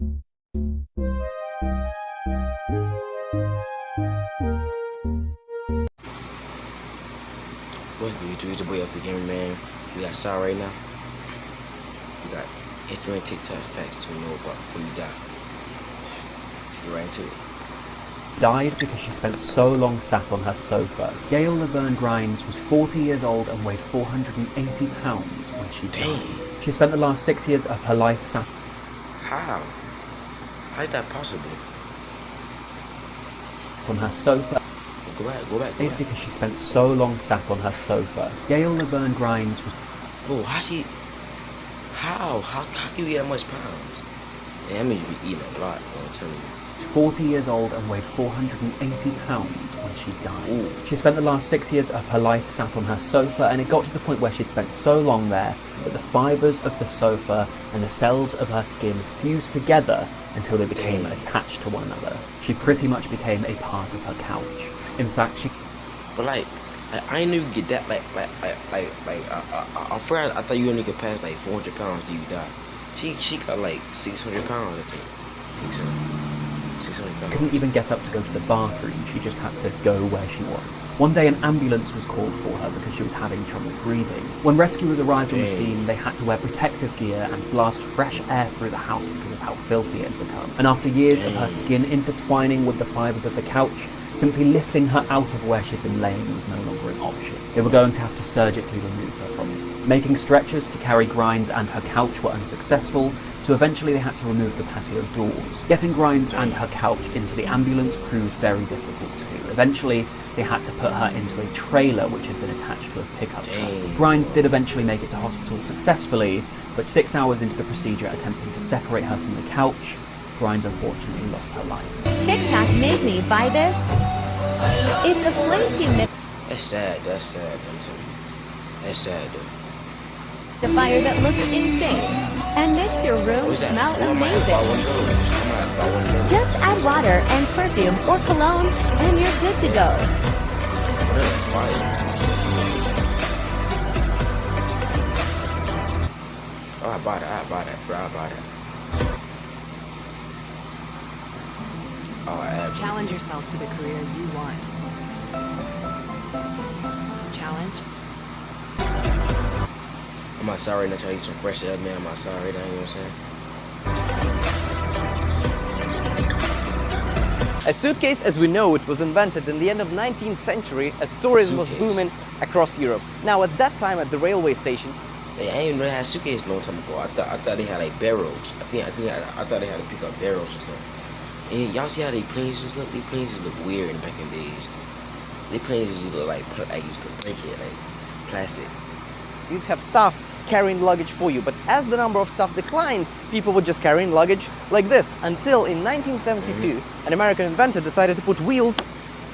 What's good, YouTube? It's your boy up the game, man. We got Saw right now. We got history and TikTok facts to know about before you die. Let's get right into it. Died because she spent so long sat on her sofa. Gail Laverne Grimes was 40 years old and weighed 480 pounds when she died. Dang. She spent the last 6 years of her life sat How? How is that possible? on her sofa. Go back. Because she spent so long sat on her sofa. Gail Laverne Grimes was... Oh, how can you get that much pounds? Yeah, that means you be eating a lot, I'm telling you. 40 years old and weighed 480 pounds when she died. Ooh. She spent the last 6 years of her life sat on her sofa, and it got to the point where she'd spent so long there that the fibres of the sofa and the cells of her skin fused together until they became attached to one another. She pretty much became a part of her couch. In fact, she... But I ain't knew you get that, I'm afraid I thought you only could pass like 400 pounds till you die. She got like 600 pounds, I think so. couldn't even get up to go to the bathroom. She just had to go where she was. One day an ambulance was called for her because she was having trouble breathing. When rescuers arrived on the scene, they had to wear protective gear and blast fresh air through the house because of how filthy it had become. And after years of her skin intertwining with the fibres of the couch, simply lifting her out of where she'd been laying was no longer an option. They were going to have to surgically remove her from it. Making stretchers to carry Grimes and her couch were unsuccessful, so eventually they had to remove the patio doors. Getting Grimes and her couch into the ambulance proved very difficult too. Eventually, they had to put her into a trailer which had been attached to a pickup truck. Grimes did eventually make it to hospital successfully, but 6 hours into the procedure attempting to separate her from the couch, Grimes unfortunately lost her life. TikTok made me buy this. It's a flaky That's sad, I'm telling you. That's sad, though. the fire that looks insane and makes your room smell amazing. Just add water and perfume or cologne and you're good to go. Oh, I bought it, bro. I bought it. Oh, Challenge yourself to the career you want. Challenge? I'm outside right now trying to eat some fresh air, man. I'm outside right now, you know what I'm saying? A suitcase as we know it was invented in the end of 19th century as tourism was booming across Europe. Now at that time at the railway station, Hey, I ain't really had a suitcase a long time ago. I thought they had like barrels. I thought they had to pick up barrels and stuff. And y'all see how they planes just look? These planes just look weird back in the days. These planes just look like you could break it, like plastic. you'd have staff carrying luggage for you, but as the number of staff declined, people were just carrying luggage like this, until in 1972, an American inventor decided to put wheels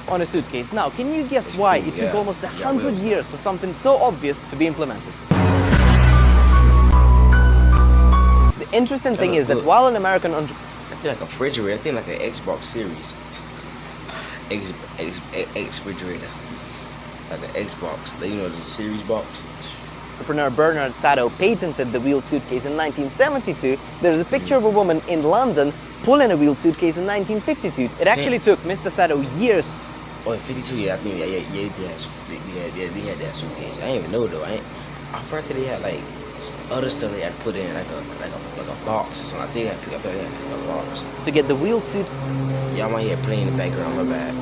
on a suitcase. Now, can you guess why it took almost 100 years for something so obvious to be implemented? The interesting thing is that while an American I think like a refrigerator. I think like an Xbox Series. X refrigerator. Like an Xbox. You know, the Series box. entrepreneur Bernard Sato patented the wheeled suitcase in 1972, there is a picture of a woman in London pulling a wheeled suitcase in 1952. It actually took Mr. Sato years. Oh, in 52, yeah, I think, they had that suitcase. I didn't even know though. I thought that they had like other stuff they had put in, like a box or something. I think they had to pick up a box. To get the wheeled suitcase Yeah, I'm out here playing in the background, my bad.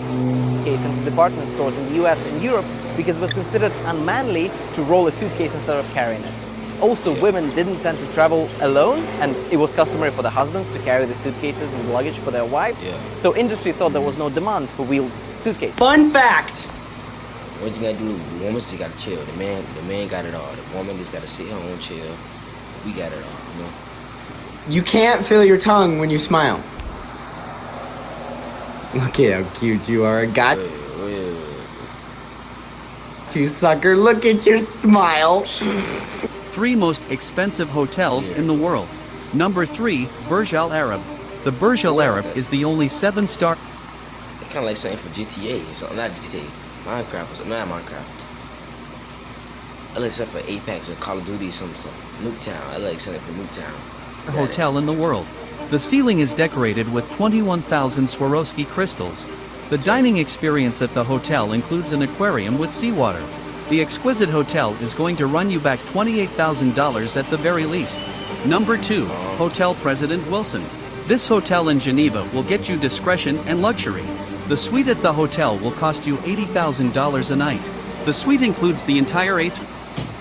into department stores in the US and Europe because it was considered unmanly to roll a suitcase instead of carrying it. Also, women didn't tend to travel alone, and it was customary for the husbands to carry the suitcases and luggage for their wives. So industry thought there was no demand for wheeled suitcases. Fun fact! What you gotta do, the woman just gotta chill. The man got it all. The woman just gotta sit her own chill. We got it all, you know? You can't feel your tongue when you smile. Look at how cute you are. Got you, sucker. Look at your smile. 3 most expensive hotels in the world. Number 3, Burj Al Arab. The Burj Al Arab is the only 7-star. It's kind of like something for GTA. So not GTA, Minecraft or something. Not Minecraft. I like something for Apex or Call of Duty or something. Nuketown. I like something for Nuketown. Hotel in the world. The ceiling is decorated with 21,000 Swarovski crystals. The dining experience at the hotel includes an aquarium with seawater. The exquisite hotel is going to run you back $28,000 at the very least. Number 2, Hotel President Wilson. This hotel in Geneva will get you discretion and luxury. The suite at the hotel will cost you $80,000 a night. The suite includes the entire 8th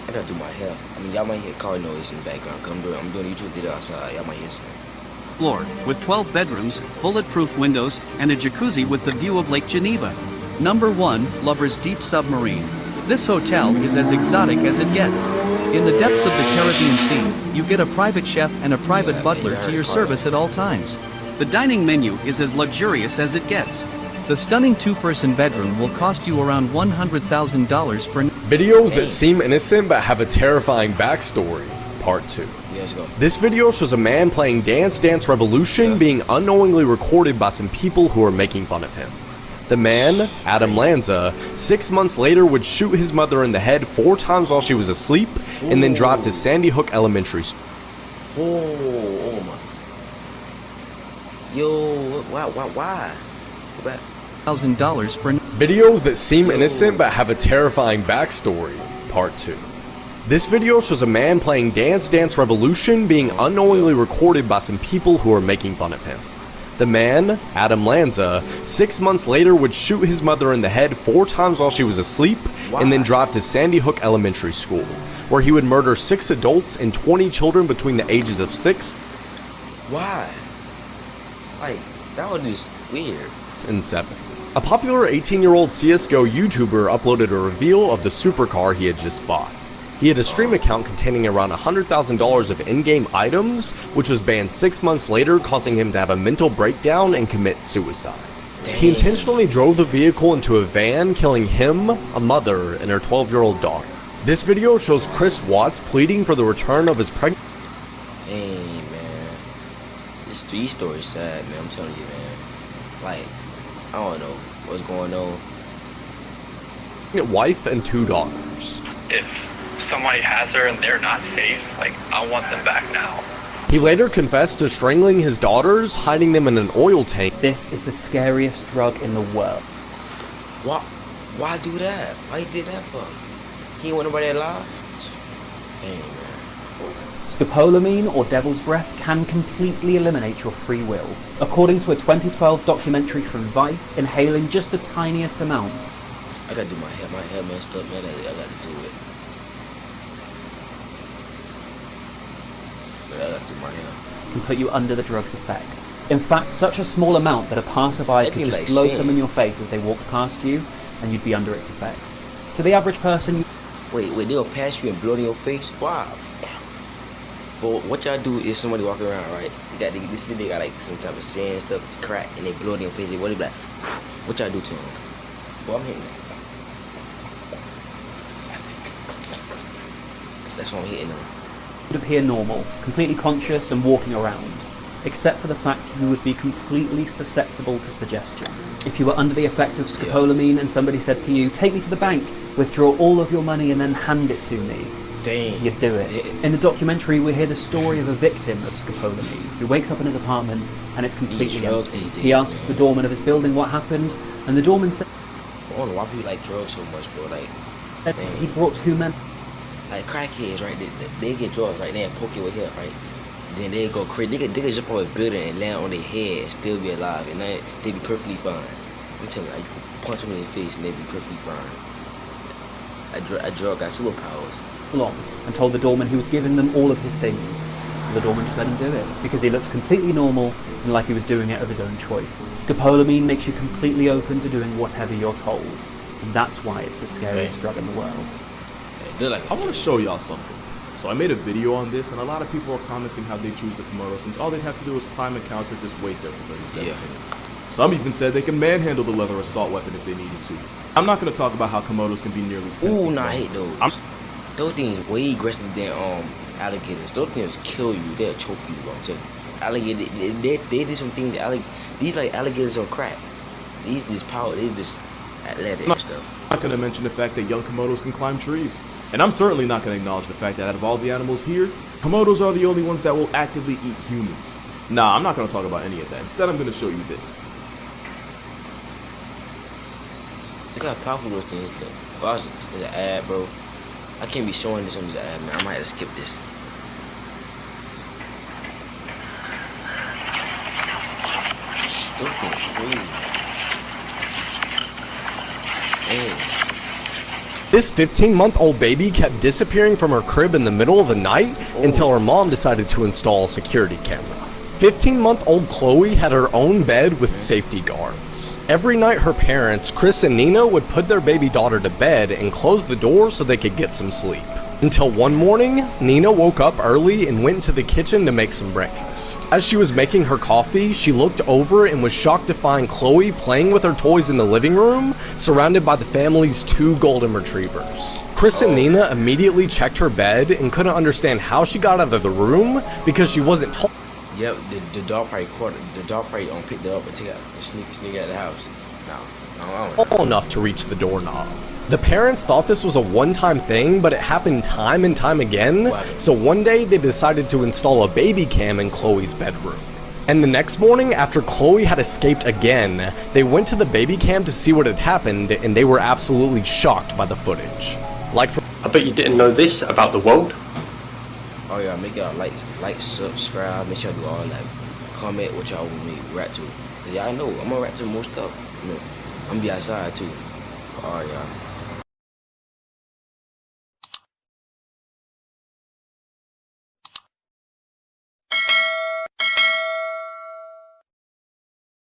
I gotta do my hair. I mean, y'all might hear car noise in the background. Cause I'm doing a YouTube video outside. Y'all might hear something. floor, with 12 bedrooms, bulletproof windows, and a jacuzzi with the view of Lake Geneva. Number 1, Lover's Deep Submarine. This hotel is as exotic as it gets. In the depths of the Caribbean Sea, you get a private chef and a private butler to your service at all times. The dining menu is as luxurious as it gets. The stunning 2-person bedroom will cost you around $100,000 per night. Videos that seem innocent but have a terrifying backstory. Part 2. Yeah, let's go. This video shows a man playing Dance Dance Revolution being unknowingly recorded by some people who are making fun of him. The man, Adam Lanza, 6 months later would shoot his mother in the head 4 times while she was asleep and then drive to Sandy Hook Elementary School. Oh my. Yo, why? Go back. $1,000 per night. Videos that seem innocent but have a terrifying backstory. Part 2. This video shows a man playing Dance Dance Revolution being unknowingly recorded by some people who are making fun of him. The man, Adam Lanza, 6 months later would shoot his mother in the head 4 times while she was asleep and then drive to Sandy Hook Elementary School, where he would murder 6 adults and 20 children between the ages of 6 Why? Like, that was just weird. and 7. A popular 18-year-old CSGO YouTuber uploaded a reveal of the supercar he had just bought. He had a stream account containing around $100,000 of in-game items, which was banned 6 months later, causing him to have a mental breakdown and commit suicide. He intentionally drove the vehicle into a van, killing him, a mother, and her 12-year-old daughter. This video shows Chris Watts pleading for the return of his pregnant Dang, man. These stories sad, man. I'm telling you, man. Like, I don't know what's going on. wife and 2 daughters. If somebody has her and they're not safe, like, I want them back now. He later confessed to strangling his daughters, hiding them in an oil tank. This is the scariest drug in the world. Why do that? Why he did that for? He ain't want nobody alive? Dang, man. Scopolamine, or devil's breath, can completely eliminate your free will. According to a 2012 documentary from Vice, inhaling just the tiniest amount I gotta do my hair. My hair messed up, man. I gotta do it. I gotta do my hair. can put you under the drug's effects. In fact, such a small amount that a passerby could just blow some in your face as they walk past you, and you'd be under its effects. To the average person, Wait, they'll pass you and blow in your face? Wow. But what y'all do is somebody walking around, right? They got like some type of sand stuff, crack, and they blow it in your face. They be like, what y'all do to them? Well, I'm hitting them. That's why I'm hitting them. would appear normal, completely conscious and walking around, except for the fact you would be completely susceptible to suggestion. If you were under the effects of scopolamine and somebody said to you, take me to the bank, withdraw all of your money and then hand it to me, Dang. you'd do it. In the documentary, we hear the story of a victim of scopolamine who wakes up in his apartment and it's completely empty. He asks the doorman of his building what happened, and the doorman said, I don't know why people like drugs so much, bro. Like, he brought 2 men. like crackheads, right? They get drugs, right? They poke you with hell, right? Then they go crazy. They could jump on a building and land on their head and still be alive, and they be perfectly fine. I'm telling you, like, you can punch them in the face and they be perfectly fine. A drug got superpowers. Along and told the doorman he was giving them all of his things. So the doorman just let him do it because he looked completely normal and like he was doing it of his own choice. Scopolamine makes you completely open to doing whatever you're told, and that's why it's the scariest drug in the world. I want to show y'all something. So I made a video on this, and a lot of people are commenting how they choose the Komodo since all they'd have to do is climb a counter, just wait there for 37 minutes. Some even said they can manhandle the leather assault weapon if they needed to. I'm not going to talk about how Komodos can be nearly 10 Ooh, feet nah, I long. hate those. Those things way aggressive than alligators. Those things kill you. They'll choke you, bro. I'm telling you. Alligators, they did some things. These like alligators on crack. These power. They just athletic and stuff. I'm not going to mention the fact that young Komodos can climb trees. And I'm certainly not going to acknowledge the fact that out of all the animals here, Komodos are the only ones that will actively eat humans. Nah, I'm not gonna talk about any of that. Instead, I'm gonna show you this. Look how powerful those things look. Oh, it's an ad, bro. I can't be showing this on this ad, man. I might have to skip this. This 15-month-old baby kept disappearing from her crib in the middle of the night until her mom decided to install a security camera. 15-month-old Chloe had her own bed with safety guards. Every night her parents, Chris and Nina, would put their baby daughter to bed and close the door so they could get some sleep. Until one morning, Nina woke up early and went into the kitchen to make some breakfast. As she was making her coffee, she looked over and was shocked to find Chloe playing with her toys in the living room, surrounded by the family's 2 golden retrievers. Chris and Nina immediately checked her bed and couldn't understand how she got out of the room because she wasn't told. Yep, the dog probably caught it. The dog probably picked it up and take out and sneak out of the house. No, Tall enough to reach the doorknob. The parents thought this was a one-time thing, but it happened time and time again, so one day they decided to install a baby cam in Chloe's bedroom. And the next morning, after Chloe had escaped again, they went to the baby cam to see what had happened, and they were absolutely shocked by the footage. I bet you didn't know this about the world. Oh yeah, make y'all like, subscribe, make sure y'all do all that. Comment what y'all want me to react to. Cause y'all know I'm gonna react to more stuff. You know, I'm gonna be outside too. Alright, y'all.